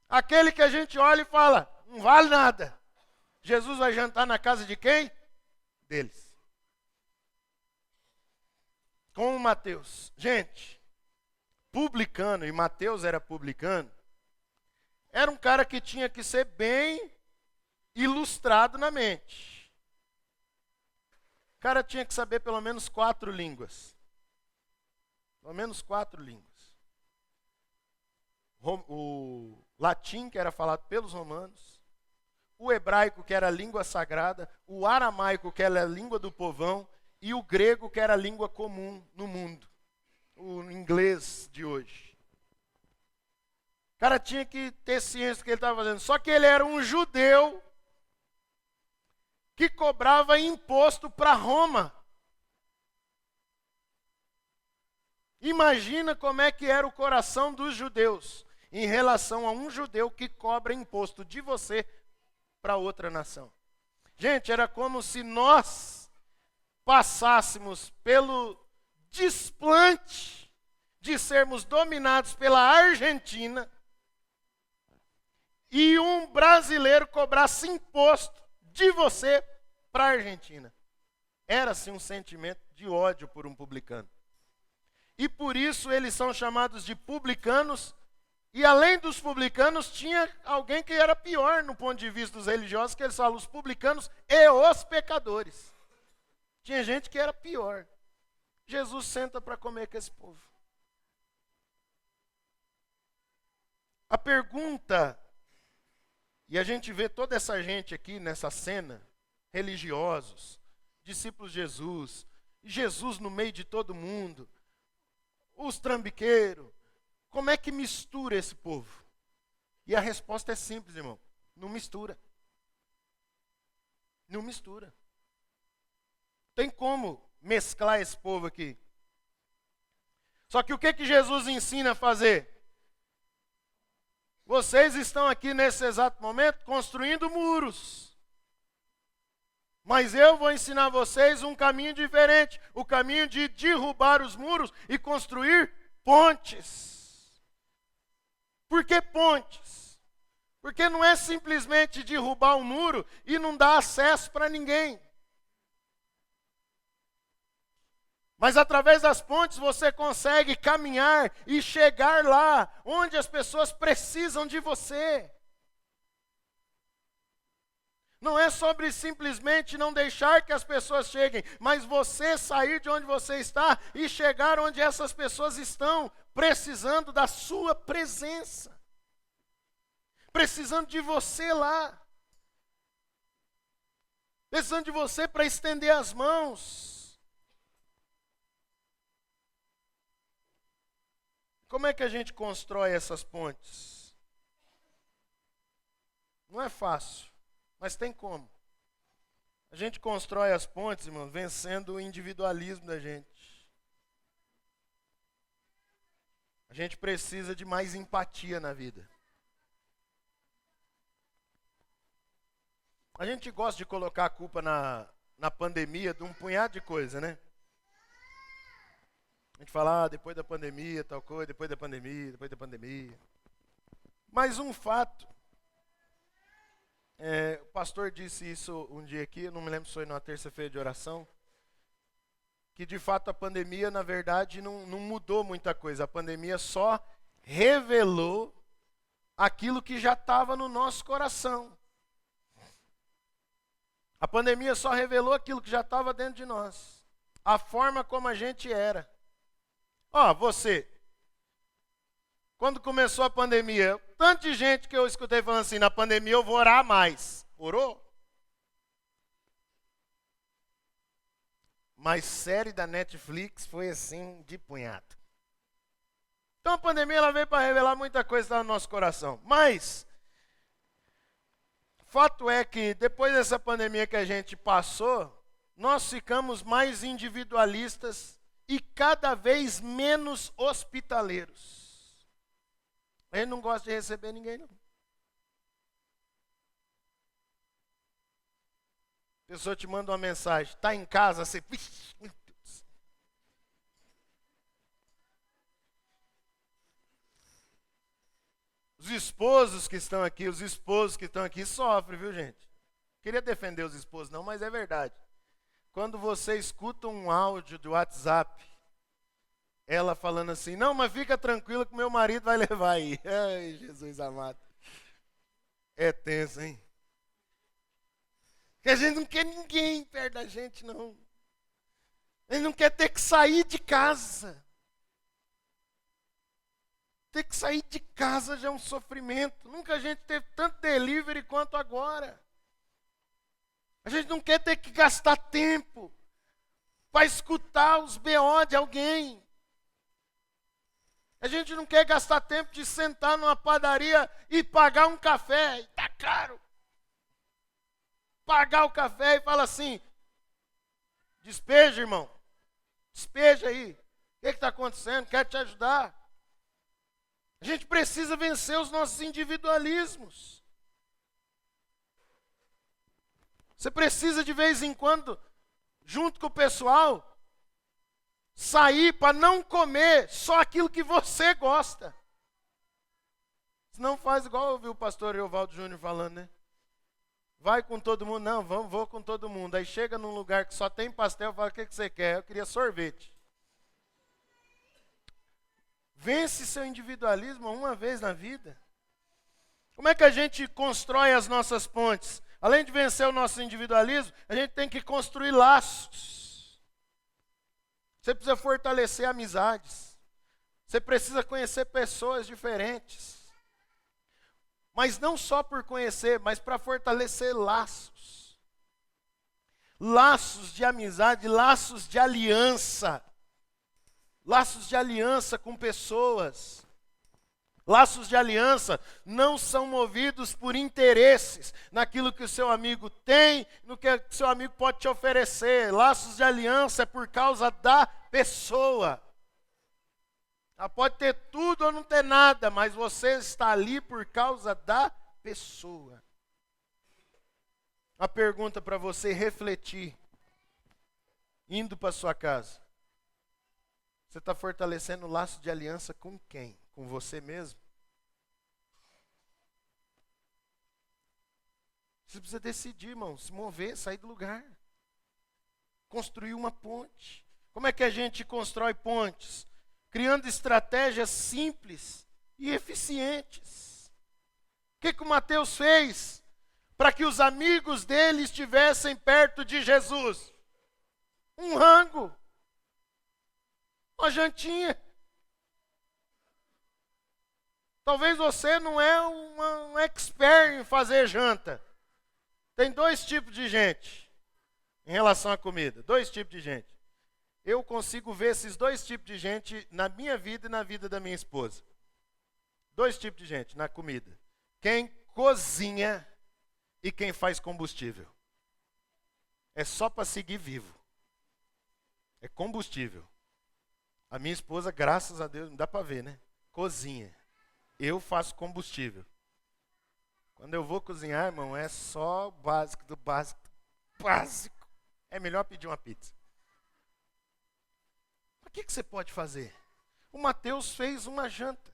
[SPEAKER 1] Aquele que a gente olha e fala, não vale nada. Jesus vai jantar na casa de quem? Deles. Com Mateus. Gente, publicano, e Mateus era publicano, era um cara que tinha que ser bem ilustrado na mente. O cara tinha que saber pelo menos 4 línguas. Pelo menos 4 línguas. O latim, que era falado pelos romanos, o hebraico, que era a língua sagrada, o aramaico, que era a língua do povão, e o grego, que era a língua comum no mundo, o inglês de hoje. O cara tinha que ter ciência do que ele estava fazendo. Só que ele era um judeu que cobrava imposto para Roma. Imagina como é que era o coração dos judeus em relação a um judeu que cobra imposto de você para outra nação. Gente, era como se nós passássemos pelo desplante de sermos dominados pela Argentina e um brasileiro cobrasse imposto de você para a Argentina. Era-se um sentimento de ódio por um publicano. E por isso eles são chamados de publicanos E além dos publicanos, tinha alguém que era pior no ponto de vista dos religiosos, que eles falam, os publicanos e os pecadores. Tinha gente que era pior. Jesus senta para comer com esse povo. A pergunta, e a gente vê toda essa gente aqui nessa cena, religiosos, discípulos de Jesus, Jesus no meio de todo mundo, os trambiqueiros, como é que mistura esse povo? E a resposta é simples, irmão. Não mistura. Não mistura. Tem como mesclar esse povo aqui. Só que o que Jesus ensina a fazer? Vocês estão aqui nesse exato momento construindo muros. Mas eu vou ensinar vocês um caminho diferente. O caminho de derrubar os muros e construir pontes. Por que pontes? Porque não é simplesmente derrubar um muro e não dar acesso para ninguém. Mas através das pontes você consegue caminhar e chegar lá onde as pessoas precisam de você. Não é sobre simplesmente não deixar que as pessoas cheguem, mas você sair de onde você está e chegar onde essas pessoas estão, precisando da sua presença. Precisando de você lá. Precisando de você para estender as mãos. Como é que a gente constrói essas pontes? Não é fácil, mas tem como. A gente constrói as pontes, irmão, vencendo o individualismo da gente. A gente precisa de mais empatia na vida. A gente gosta de colocar a culpa na pandemia de um punhado de coisa, né? A gente fala, depois da pandemia, tal coisa, depois da pandemia, depois da pandemia. Mas um fato, o pastor disse isso um dia aqui, eu não me lembro se foi numa terça-feira de oração, que de fato a pandemia, na verdade, não mudou muita coisa. A pandemia só revelou aquilo que já estava no nosso coração. A pandemia só revelou aquilo que já estava dentro de nós. A forma como a gente era. Você. Quando começou a pandemia, tanta gente que eu escutei falando assim, na pandemia eu vou orar mais. Orou? Mas série da Netflix foi assim, de punhado. Então a pandemia ela veio para revelar muita coisa que está no nosso coração. Mas fato é que depois dessa pandemia que a gente passou, nós ficamos mais individualistas e cada vez menos hospitaleiros. A gente não gosta de receber ninguém, não. A pessoa te manda uma mensagem, está em casa, você... Meu Deus. Os esposos que estão aqui sofrem, viu, gente? Queria defender os esposos não, mas é verdade. Quando você escuta um áudio do WhatsApp, ela falando assim, não, mas fica tranquila que meu marido vai levar aí. Ai, Jesus amado. É tenso, hein? Porque a gente não quer ninguém perto da gente, não. A gente não quer ter que sair de casa. Ter que sair de casa já é um sofrimento. Nunca a gente teve tanto delivery quanto agora. A gente não quer ter que gastar tempo para escutar os BO de alguém. A gente não quer gastar tempo de sentar numa padaria e pagar um café. Está caro. Pagar o café e fala assim, despeja, irmão. Despeja aí. O que está acontecendo? Quero te ajudar. A gente precisa vencer os nossos individualismos. Você precisa de vez em quando, junto com o pessoal, sair para não comer só aquilo que você gosta. Senão faz igual eu ouvi o pastor Eovaldo Júnior falando, né? Vai com todo mundo. Não, vou com todo mundo. Aí chega num lugar que só tem pastel, fala, o que você quer? Eu queria sorvete. Vence seu individualismo uma vez na vida. Como é que a gente constrói as nossas pontes? Além de vencer o nosso individualismo, a gente tem que construir laços. Você precisa fortalecer amizades. Você precisa conhecer pessoas diferentes. Mas não só por conhecer, mas para fortalecer laços. Laços de amizade, laços de aliança. Laços de aliança com pessoas. Laços de aliança não são movidos por interesses, naquilo que o seu amigo tem, no que o seu amigo pode te oferecer. Laços de aliança é por causa da pessoa. Ela pode ter tudo ou não ter nada, mas você está ali por causa da pessoa. A pergunta para você refletir, indo para sua casa. Você está fortalecendo o laço de aliança com quem? Com você mesmo? Você precisa decidir, irmão, se mover, sair do lugar. Construir uma ponte. Como é que a gente constrói pontes? Criando estratégias simples e eficientes. O que o Mateus fez para que os amigos dele estivessem perto de Jesus? Um rango. Uma jantinha. Talvez você não é um expert em fazer janta. Tem dois tipos de gente em relação à comida. Dois tipos de gente. Eu consigo ver esses dois tipos de gente na minha vida e na vida da minha esposa. Dois tipos de gente na comida. Quem cozinha e quem faz combustível. É só para seguir vivo. É combustível. A minha esposa, graças a Deus, não dá para ver, né? Cozinha. Eu faço combustível. Quando eu vou cozinhar, irmão, é só o básico do básico do básico. É melhor pedir uma pizza. O que você pode fazer? O Mateus fez uma janta.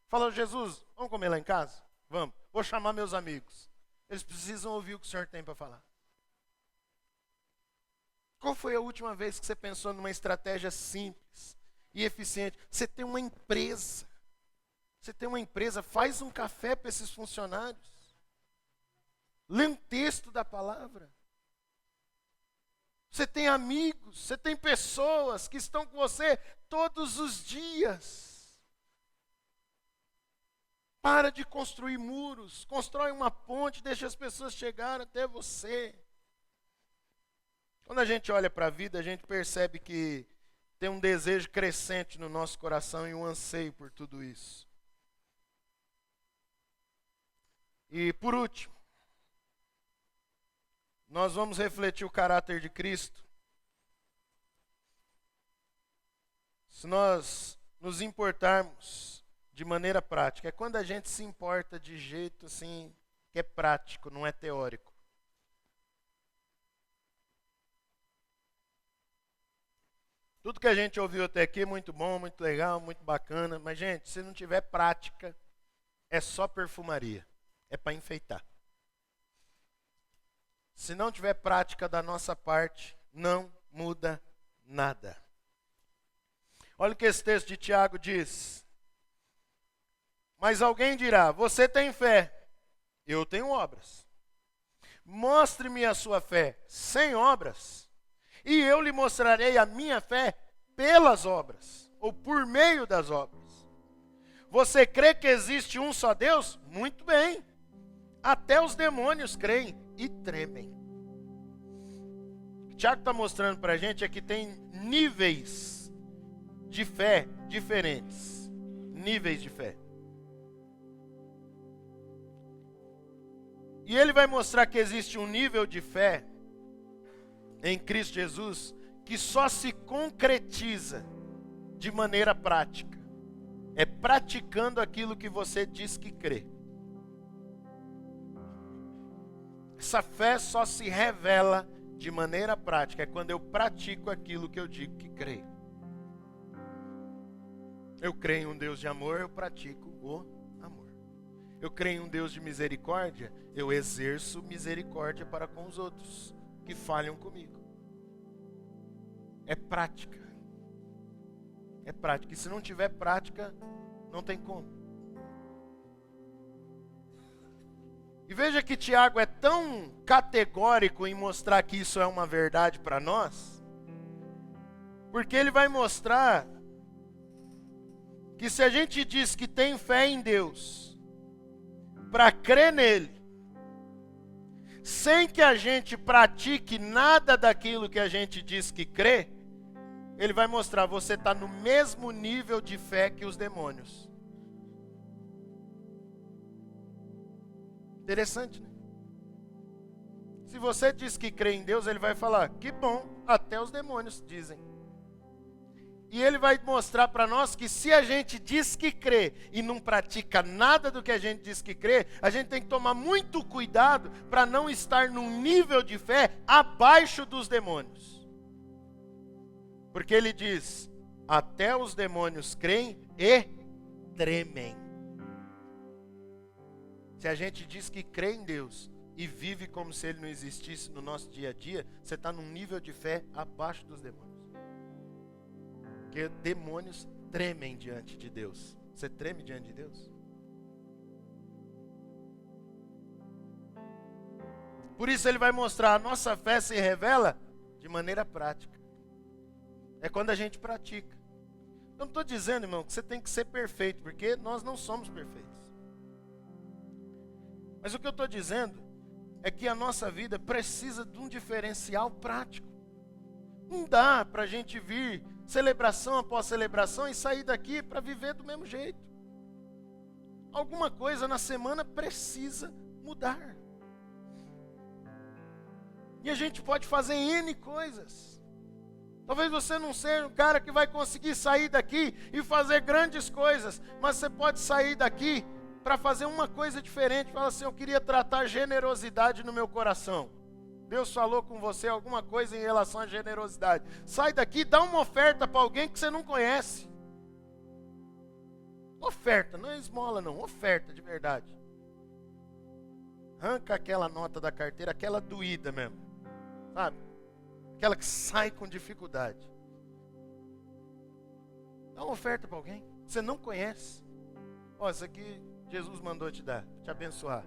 [SPEAKER 1] Falou, Jesus, vamos comer lá em casa? Vamos. Vou chamar meus amigos. Eles precisam ouvir o que o Senhor tem para falar. Qual foi a última vez que você pensou numa estratégia simples e eficiente? Você tem uma empresa. Você tem uma empresa, faz um café para esses funcionários. Lê um texto da palavra. Você tem amigos, você tem pessoas que estão com você todos os dias. Para de construir muros, constrói uma ponte, deixa as pessoas chegarem até você. Quando a gente olha para a vida, a gente percebe que tem um desejo crescente no nosso coração e um anseio por tudo isso. E por último, nós vamos refletir o caráter de Cristo. Se nós nos importarmos de maneira prática, é quando a gente se importa de jeito assim, que é prático, não é teórico. Tudo que a gente ouviu até aqui é muito bom, muito legal, muito bacana, mas gente, se não tiver prática, é só perfumaria, é para enfeitar. Se não tiver prática da nossa parte, não muda nada. Olha o que esse texto de Tiago diz. Mas alguém dirá, você tem fé, eu tenho obras. Mostre-me a sua fé sem obras, e eu lhe mostrarei a minha fé pelas obras, ou por meio das obras. Você crê que existe um só Deus? Muito bem. Até os demônios creem e tremem. O que o Tiago está mostrando para a gente é que tem níveis de fé diferentes. Níveis de fé. E ele vai mostrar que existe um nível de fé em Cristo Jesus que só se concretiza de maneira prática. É praticando aquilo que você diz que crê. Essa fé só se revela de maneira prática. É quando eu pratico aquilo que eu digo que creio. Eu creio em um Deus de amor, eu pratico o amor. Eu creio em um Deus de misericórdia, eu exerço misericórdia para com os outros que falham comigo. É prática. É prática. E se não tiver prática, não tem como. E veja que Tiago é tão categórico em mostrar que isso é uma verdade para nós, porque ele vai mostrar que se a gente diz que tem fé em Deus, para crer nele, sem que a gente pratique nada daquilo que a gente diz que crê, ele vai mostrar, você está no mesmo nível de fé que os demônios. Interessante, né? Se você diz que crê em Deus, ele vai falar, que bom, até os demônios dizem. E ele vai mostrar para nós que se a gente diz que crê e não pratica nada do que a gente diz que crê, a gente tem que tomar muito cuidado para não estar num nível de fé abaixo dos demônios. Porque ele diz, até os demônios creem e tremem. Se a gente diz que crê em Deus e vive como se Ele não existisse no nosso dia a dia, você está num nível de fé abaixo dos demônios. Porque demônios tremem diante de Deus. Você treme diante de Deus? Por isso ele vai mostrar, a nossa fé se revela de maneira prática. É quando a gente pratica. Eu não estou dizendo, irmão, que você tem que ser perfeito, porque nós não somos perfeitos. Mas o que eu estou dizendo é que a nossa vida precisa de um diferencial prático. Não dá para a gente vir celebração após celebração e sair daqui para viver do mesmo jeito. Alguma coisa na semana precisa mudar. E a gente pode fazer N coisas. Talvez você não seja um cara que vai conseguir sair daqui e fazer grandes coisas, mas você pode sair daqui para fazer uma coisa diferente. Fala assim, eu queria tratar generosidade no meu coração. Deus falou com você alguma coisa em relação à generosidade. Sai daqui e dá uma oferta para alguém que você não conhece. Oferta, não é esmola não, oferta de verdade. Arranca aquela nota da carteira, aquela doída mesmo, sabe? Aquela que sai com dificuldade. Dá uma oferta para alguém que você não conhece. Ó, isso aqui Jesus mandou te dar, te abençoar.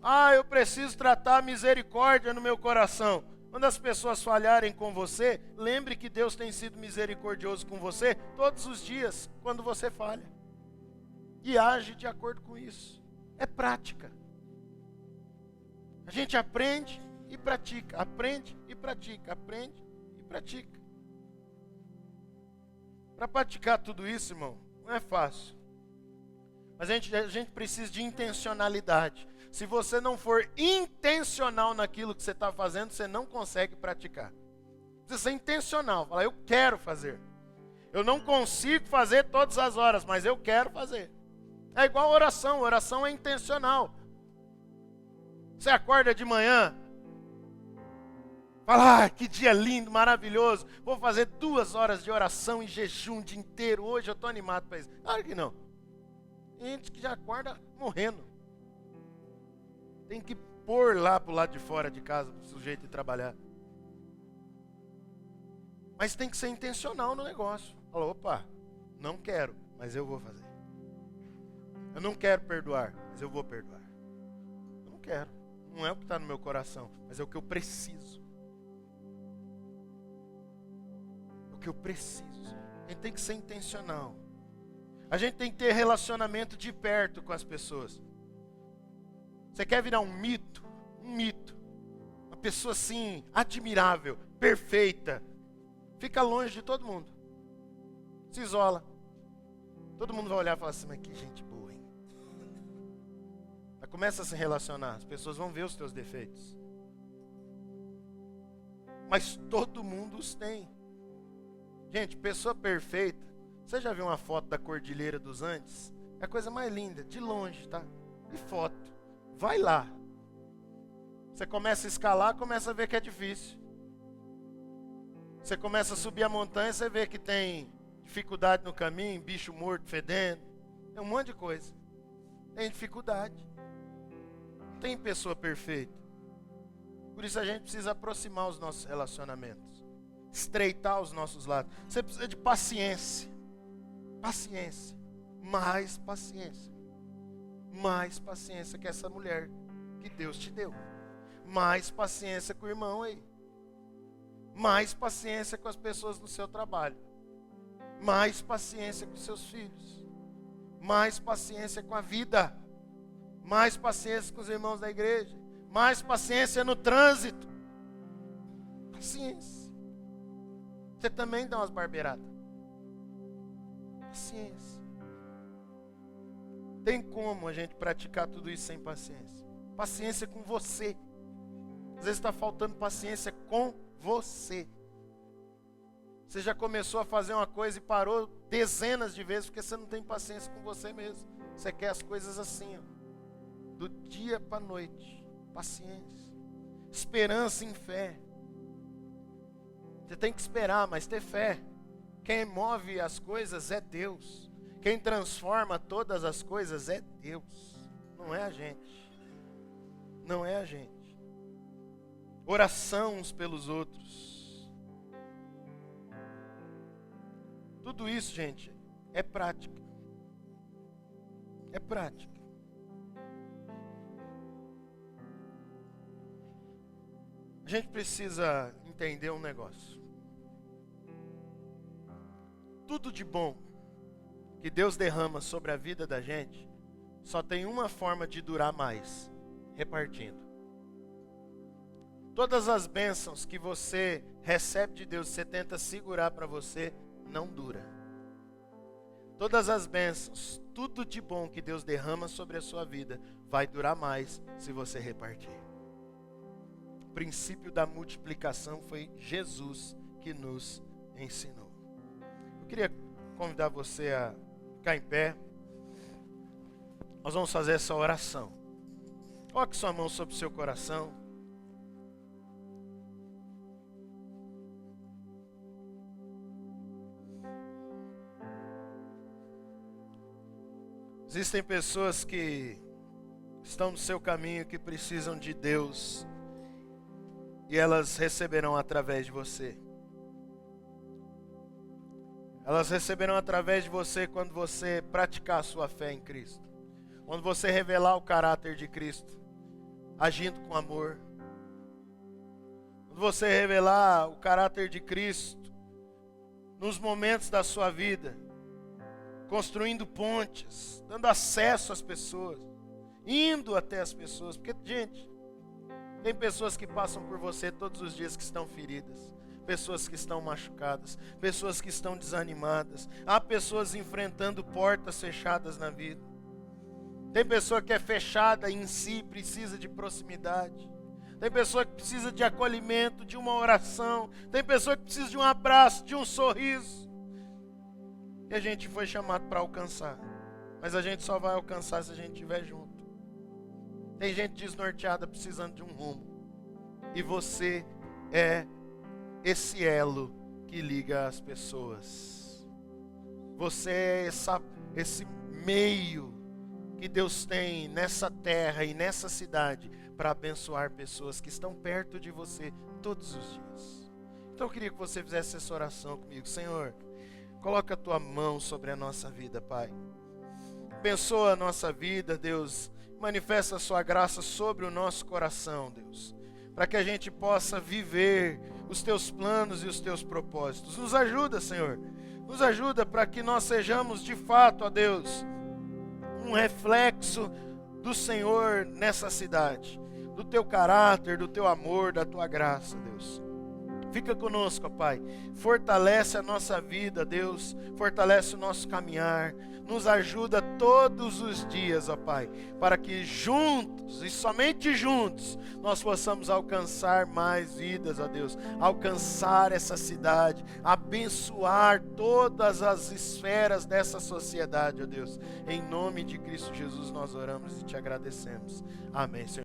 [SPEAKER 1] Ah, eu preciso tratar a misericórdia no meu coração. Quando as pessoas falharem com você, lembre que Deus tem sido misericordioso com você todos os dias, quando você falha. E age de acordo com isso. É prática. A gente aprende e pratica, aprende e pratica, aprende e pratica. Para praticar tudo isso, irmão, não é fácil. Mas a gente precisa de intencionalidade. Se você não for intencional naquilo que você está fazendo, você não consegue praticar. Precisa ser intencional. Falar, eu quero fazer. Eu não consigo fazer todas as horas, mas eu quero fazer. É igual oração. Oração é intencional. Você acorda de manhã, fala, que dia lindo, maravilhoso. Vou fazer 2 horas de oração em jejum o dia inteiro. Hoje eu estou animado para isso. Claro que não. Tem gente que já acorda morrendo. Tem que pôr lá para o lado de fora de casa, para o sujeito ir trabalhar. Mas tem que ser intencional no negócio. Fala, opa, não quero, mas eu vou fazer. Eu não quero perdoar, mas eu vou perdoar. Eu não quero. Não é o que está no meu coração, mas é o que eu preciso. É o que eu preciso. A gente tem que ser intencional. A gente tem que ter relacionamento de perto com as pessoas. Você quer virar um mito? Um mito. Uma pessoa assim, admirável, perfeita. Fica longe de todo mundo. Se isola. Todo mundo vai olhar e falar assim, mas que gente boa, hein? Aí começa a se relacionar. As pessoas vão ver os teus defeitos. Mas todo mundo os tem. Gente, pessoa perfeita. Você já viu uma foto da Cordilheira dos Andes? É a coisa mais linda, de longe, tá? De foto. Vai lá. Você começa a escalar, começa a ver que é difícil. Você começa a subir a montanha, você vê que tem dificuldade no caminho, bicho morto, fedendo. Tem um monte de coisa. Tem dificuldade. Não tem pessoa perfeita. Por isso a gente precisa aproximar os nossos relacionamentos. estreitar os nossos laços. Você precisa de paciência. Paciência. Mais paciência. Mais paciência que essa mulher que Deus te deu. Mais paciência com o irmão aí. Mais paciência com as pessoas do seu trabalho. Mais paciência com seus filhos. Mais paciência com a vida. Mais paciência com os irmãos da igreja. Mais paciência no trânsito. Paciência. Você também dá umas barbeiradas. Paciência. Tem como a gente praticar tudo isso sem paciência? Paciência com você. Às vezes está faltando paciência com você. Você já começou a fazer uma coisa e parou dezenas de vezes porque você não tem paciência com você mesmo. Você quer as coisas assim, ó, do dia para a noite. Paciência. Esperança em fé. Você tem que esperar, mas ter fé. Quem move as coisas é Deus. Quem transforma todas as coisas é Deus. Não é a gente. Não é a gente. Oração uns pelos outros. Tudo isso, gente, é prática. É prática. A gente precisa entender um negócio. Tudo de bom que Deus derrama sobre a vida da gente, só tem uma forma de durar mais: repartindo. Todas as bênçãos que você recebe de Deus, você tenta segurar para você, não dura. Todas as bênçãos, tudo de bom que Deus derrama sobre a sua vida, vai durar mais se você repartir. O princípio da multiplicação foi Jesus que nos ensinou. Eu queria convidar você a ficar em pé. Nós vamos fazer essa oração. Coloque sua mão sobre o seu coração. Existem pessoas que estão no seu caminho, que precisam de Deus, e elas receberão através de você. Elas receberão através de você quando você praticar a sua fé em Cristo. Quando você revelar o caráter de Cristo, agindo com amor. Quando você revelar o caráter de Cristo nos momentos da sua vida, construindo pontes, dando acesso às pessoas, indo até as pessoas. Porque, gente, tem pessoas que passam por você todos os dias que estão feridas. Pessoas que estão machucadas, pessoas que estão desanimadas. Há pessoas enfrentando portas fechadas na vida. Tem pessoa que é fechada em si, precisa de proximidade. Tem pessoa que precisa de acolhimento, de uma oração. Tem pessoa que precisa de um abraço, de um sorriso. E a gente foi chamado para alcançar. Mas a gente só vai alcançar se a gente estiver junto. Tem gente desnorteada precisando de um rumo. E você é esse elo que liga as pessoas. Você é esse meio que Deus tem nessa terra e nessa cidade para abençoar pessoas que estão perto de você todos os dias. Então eu queria que você fizesse essa oração comigo. Senhor, coloca a tua mão sobre a nossa vida, Pai. Abençoa a nossa vida, Deus. Manifesta a sua graça sobre o nosso coração, Deus. Para que a gente possa viver os teus planos e os teus propósitos. Nos ajuda, Senhor. Nos ajuda para que nós sejamos de fato, ó Deus, um reflexo do Senhor nessa cidade. Do teu caráter, do teu amor, da tua graça, Deus. Fica conosco, ó Pai. Fortalece a nossa vida, Deus. Fortalece o nosso caminhar. Nos ajuda todos os dias, ó Pai, para que juntos, e somente juntos, nós possamos alcançar mais vidas, ó Deus. Alcançar essa cidade, abençoar todas as esferas dessa sociedade, ó Deus. Em nome de Cristo Jesus nós oramos e te agradecemos. Amém, Senhor.